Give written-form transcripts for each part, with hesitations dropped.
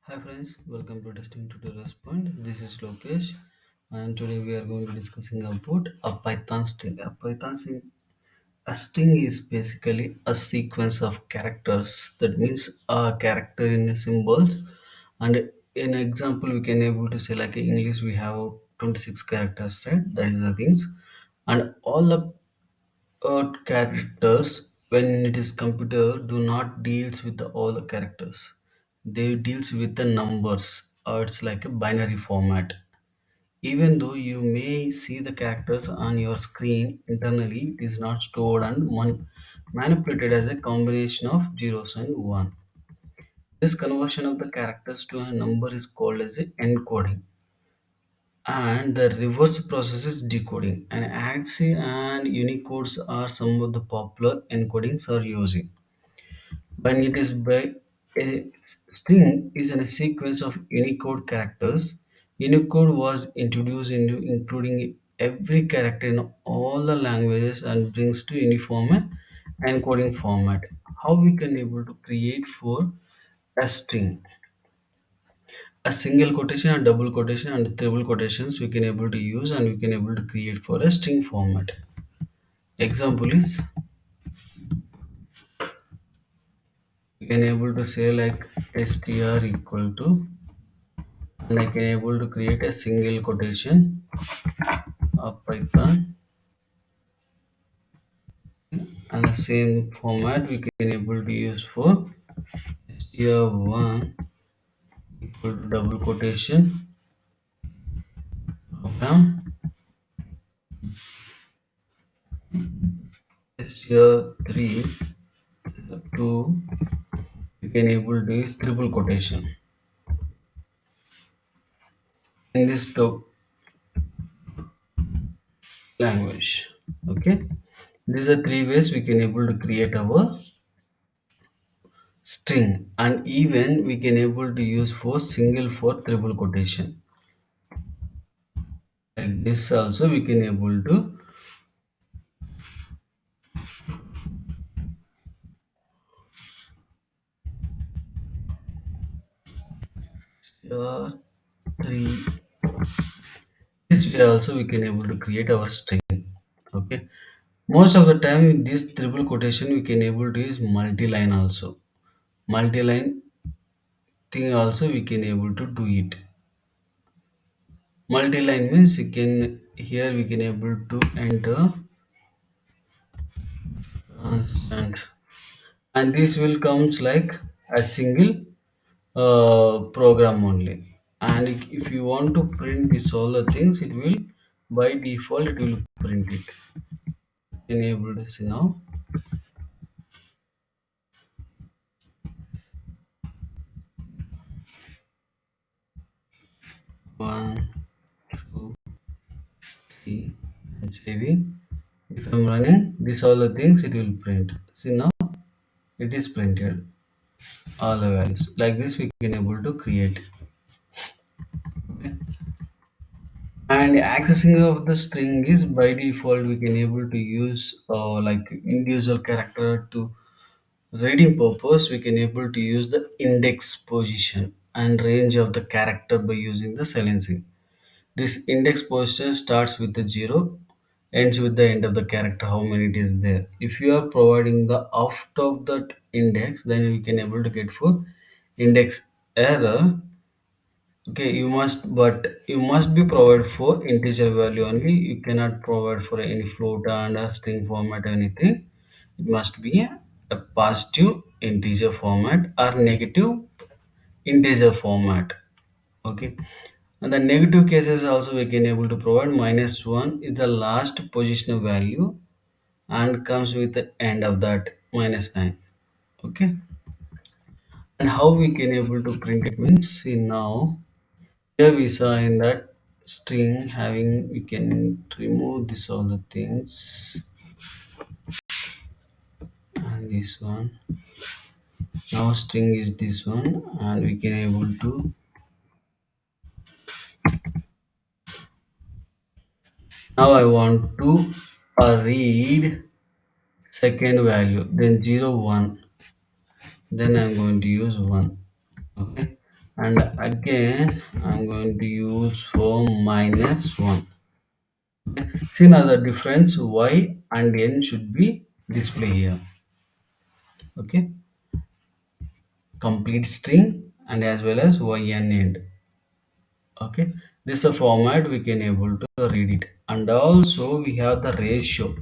Hi friends, welcome to Testing Tutorials Point. This is Lokesh, and today we are going to discussing about a Python string. A string is basically a sequence of characters. That means a character in symbols. And in example, we can able to say like in English we have 26 characters, right? That is the things, and all the characters when it is computer do not deals with all the characters, they deals with the numbers, or it's like a binary format. Even though you may see the characters on your screen, internally it is not stored and manipulated as a combination of zeros and one. This conversion of the characters to a number is called as a encoding, and the reverse process is decoding. And ASCII and Unicodes are some of the popular encodings are using. When it is by a string is in a sequence of Unicode characters. Unicode was introduced into including every character in all the languages and brings to uniform encoding format. How we can able to create for a string? A single quotation, a double quotation, and triple quotations we can able to use, and we can able to create for a string format. Example is we can able to say like str equal to, and I can able to create a single quotation of Python, and the same format we can able to use for str1 equal to double quotation program, str3 to we can able to use triple quotation in this language. Okay, these are three ways we can able to create our string, and even we can able to use for single for triple quotation. Like this also we can able to three. This way also we can able to create our string. Okay. Most of the time with this triple quotation we can able to use multi-line also. Multi-line thing also we can able to do it. Multi-line means you can here we can able to enter constant, and this will comes like a single program only. And if you want to print this all the things, it will by default it will print it. Enable this now. One, two, three, and saving. If I'm running this all the things, it will print. See now it is printed all the values. Like this we can able to create. Okay. And accessing of the string is by default we can able to use like individual character to reading purpose. We can able to use the index position and range of the character by using the silencing. This index position starts with the 0, ends with the end of the character, how many it is there. If you are providing the after of that index, then you can able to get for index error. Okay, you must be provided for integer value only. You cannot provide for any float and a string format or anything. It must be a positive integer format or negative integer format. Okay, and the negative cases also we can able to provide -1 is the last positional value and comes with the end of that -9. Okay, and how we can able to print it means, see now here we saw in that string having, we can remove this all the things, and this one. Now string is this one, and we can able to, now I want to read second value, then 0 1, then I'm going to use 1. Okay, and again I'm going to use for -1. See now the difference y and n should be displayed here. Okay, complete string and as well as y and end. Okay, this is a format we can able to read it, and also we have the ratio.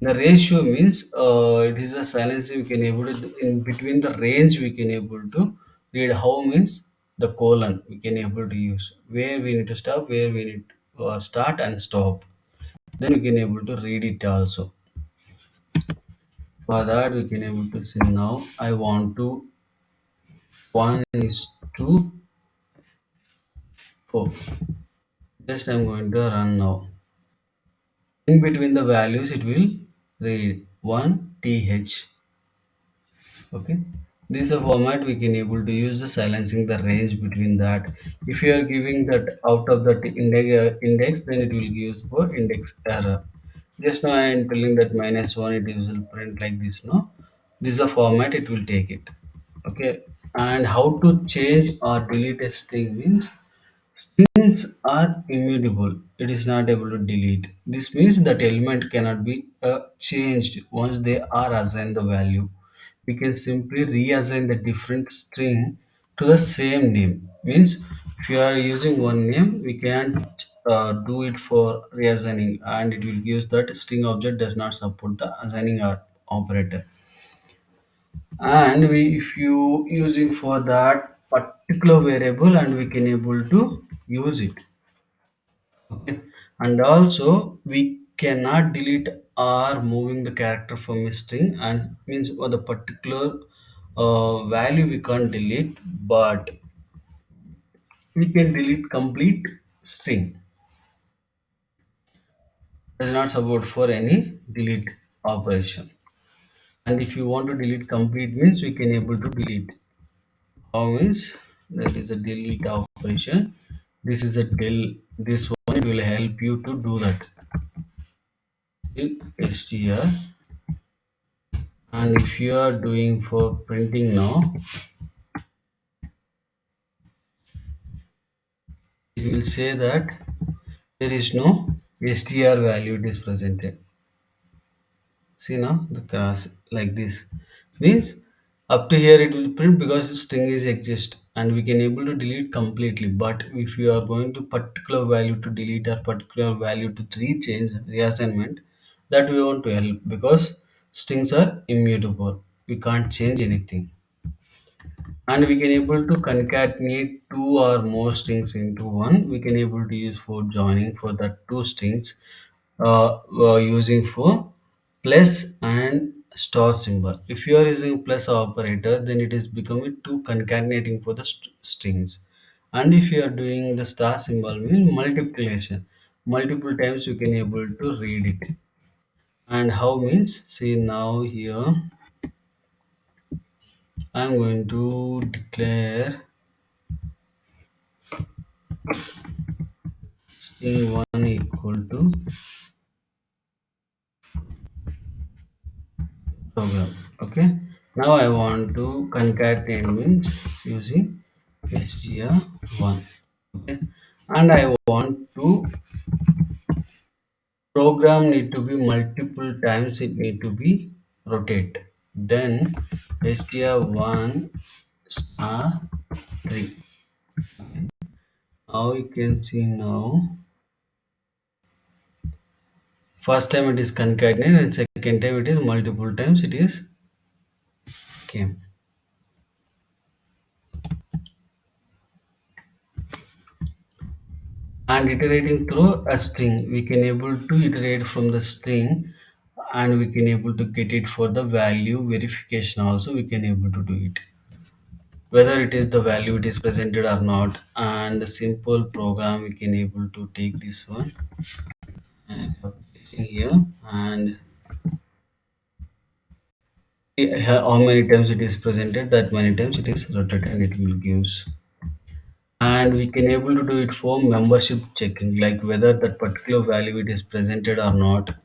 The ratio means it is a silence we can able to in between the range we can able to read. How means the colon we can able to use where we need to stop, where we need to start and stop, then we can able to read it also. For that we can able to say now I want to 1 is to 4. Just I'm going to run now. In between the values it will read 1 th. Okay, this is a format we can able to use the silencing the range between that. If you are giving that out of that index, then it will give for index error. Just now I am telling that -1 it will print like this. No, this is a format it will take it. Okay, and how to change or delete a string means strings are immutable. It is not able to delete. This means that element cannot be changed once they are assigned the value. We can simply reassign the different string to the same name. Means if you are using one name, we can do it for reassigning, and it will give that string object does not support the assigning operator. And we if you using for that particular variable, and we can able to use it. Okay, and also we cannot delete or moving the character from a string, and means for the particular value we can't delete, but we can delete complete string. Does not support for any delete operation. And if you want to delete complete means we can able to delete. How means that is a delete operation. This is a del. This one it will help you to do that in str. And if you are doing for printing now, it will say that there is no str value it is presented. See now the class like this means up to here it will print because the string is exist, and we can able to delete completely. But if you are going to particular value to delete or particular value to rechange reassignment, that we want to help because strings are immutable. We can't change anything, and we can able to concatenate two or more strings into one. We can able to use for joining for the two strings using for plus and star symbol. If you are using plus operator, then it is becoming two concatenating for the strings. And if you are doing the star symbol means multiplication, multiple times you can able to read it. And how means, see now here I'm going to declare string 1 equal to program. Okay, now I want to concatenate means using str1. Okay, and I want to program need to be multiple times, it need to be rotate, then str1 star 3. Now you can see now first time it is concatenate and second time it is multiple times it is came. And iterating through a string, we can able to iterate from the string, and we can able to get it for the value verification also. We can able to do it whether it is the value it is presented or not. And the simple program we can able to take this one and here, and how many times it is presented, that many times it is rotated, and it will gives. And we can able to do it for membership checking, like whether that particular value it is presented or not.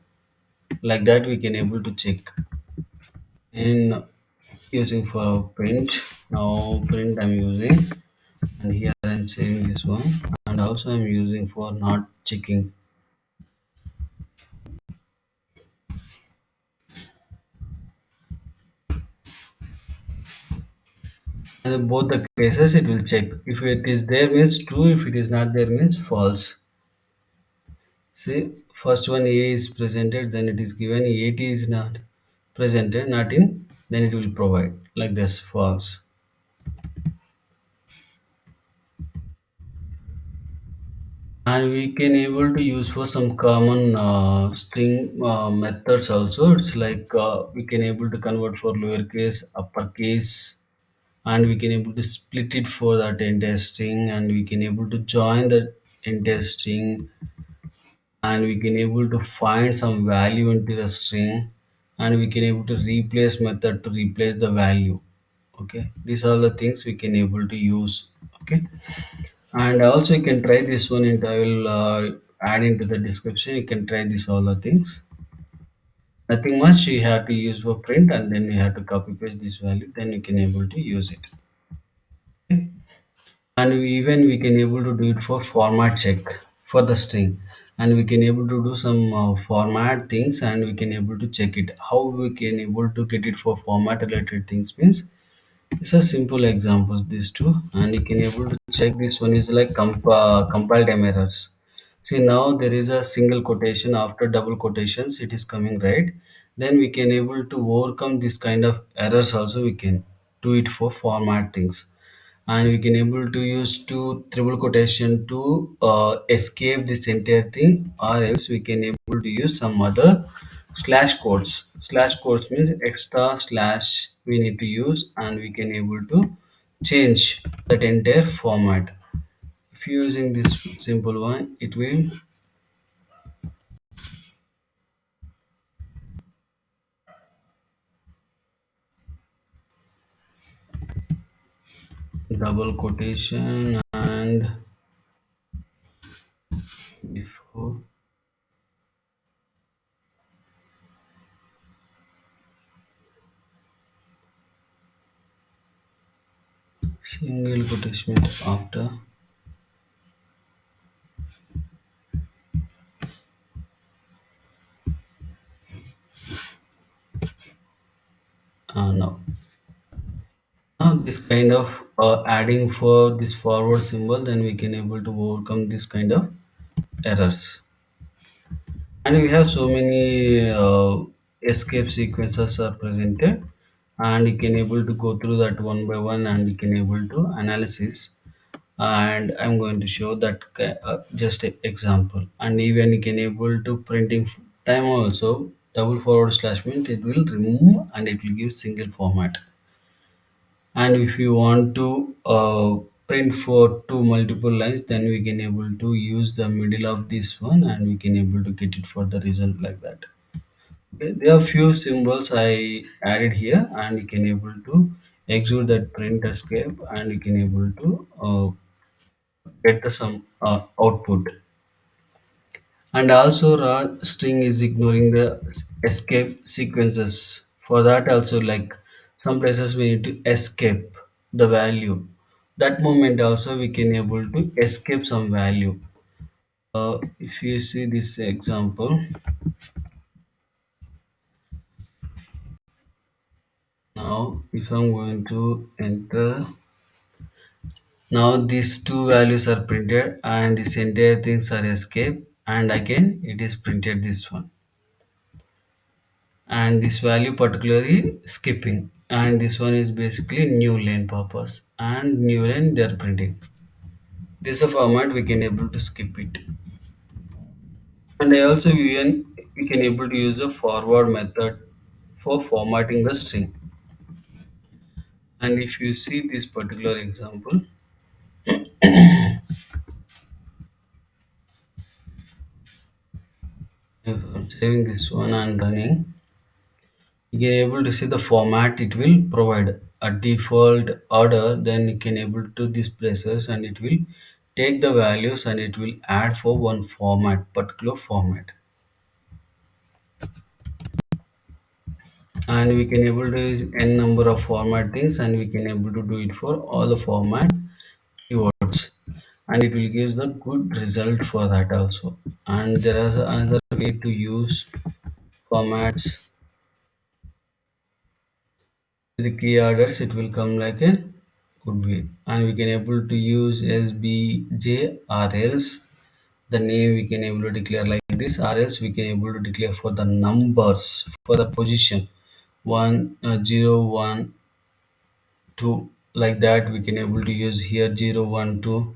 Like that we can able to check in using for print. Now print I'm using one, and also I'm using for not checking. And in both the cases it will check. If it is there means true, if it is not there means false. See, first one A is presented, then it is given 80 is not presented, not in, then it will provide like this false. And we can able to use for some common string methods also. It's like we can able to convert for lowercase, uppercase, and we can able to split it for that entire string, and we can able to join the entire string, and we can able to find some value into the string, and we can able to replace method to replace the value. Okay, these are the things we can able to use. Okay, and also you can try this one, and I will add into the description. You can try this all the things. Nothing much you have to use for print, and then you have to copy paste this value, then you can able to use it. Okay? And even we can able to do it for format check for the string, and we can able to do some format things, and we can able to check it. How we can able to get it for format related things means, these are simple examples, these two, and you can able to check. This one is like compile time errors. See, now there is a single quotation after double quotations, it is coming right. Then we can able to overcome this kind of errors also. We can do it for format things, and we can able to use two triple quotation to escape this entire thing, or else we can able to use some other slash codes means extra slash we need to use, and we can able to change that entire format. If you're using this simple one, it will double quotation and before single quotation after no. Now this kind of adding for this forward symbol, then we can able to overcome this kind of errors. And we have so many escape sequences are presented, and you can able to go through that one by one, and you can able to analysis. And I'm going to show that just a example, and even you can able to printing time also. Double forward slash means it will remove, and it will give single format. And if you want to print for two multiple lines, then we can able to use the middle of this one, and we can able to get it for the result like that. Okay, there are few symbols I added here, and you can able to execute that print escape, and you can able to get the some output. And also raw string is ignoring the escape sequences. For that also, like some places we need to escape the value. That moment also we can able to escape some value. If you see this example, now if I'm going to enter, now these two values are printed, and this entire things are escape, and again it is printed this one, and this value particularly skipping, and this one is basically new line purpose, and new line they are printing. This is a format we can able to skip it. And I also even we can able to use a forward method for formatting the string. And if you see this particular example, if I'm saving this one and running, you can able to see the format it will provide a default order. Then you can able to these places, and it will take the values, and it will add for one format, particular format. And we can able to use n number of format things, and we can able to do it for all the format keywords. and it will give the good result for that also. And there is another way to use formats the key orders. It will come like a good way, and we can able to use sbj or else the name we can able to declare like this, or else we can able to declare for the numbers for the position 1 0 1 2, like that we can able to use here 0 1 2.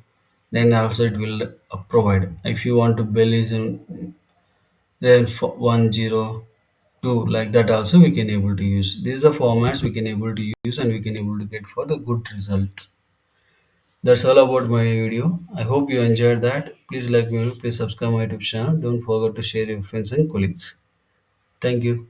Then also it will provide if you want to Bayesian, then for 1 0 2, like that also we can able to use. These are formats we can able to use and we can able to get for the good results. That's all about my video. I hope you enjoyed that. Please like me, please subscribe my YouTube channel. Don't forget to share your friends and colleagues. Thank you.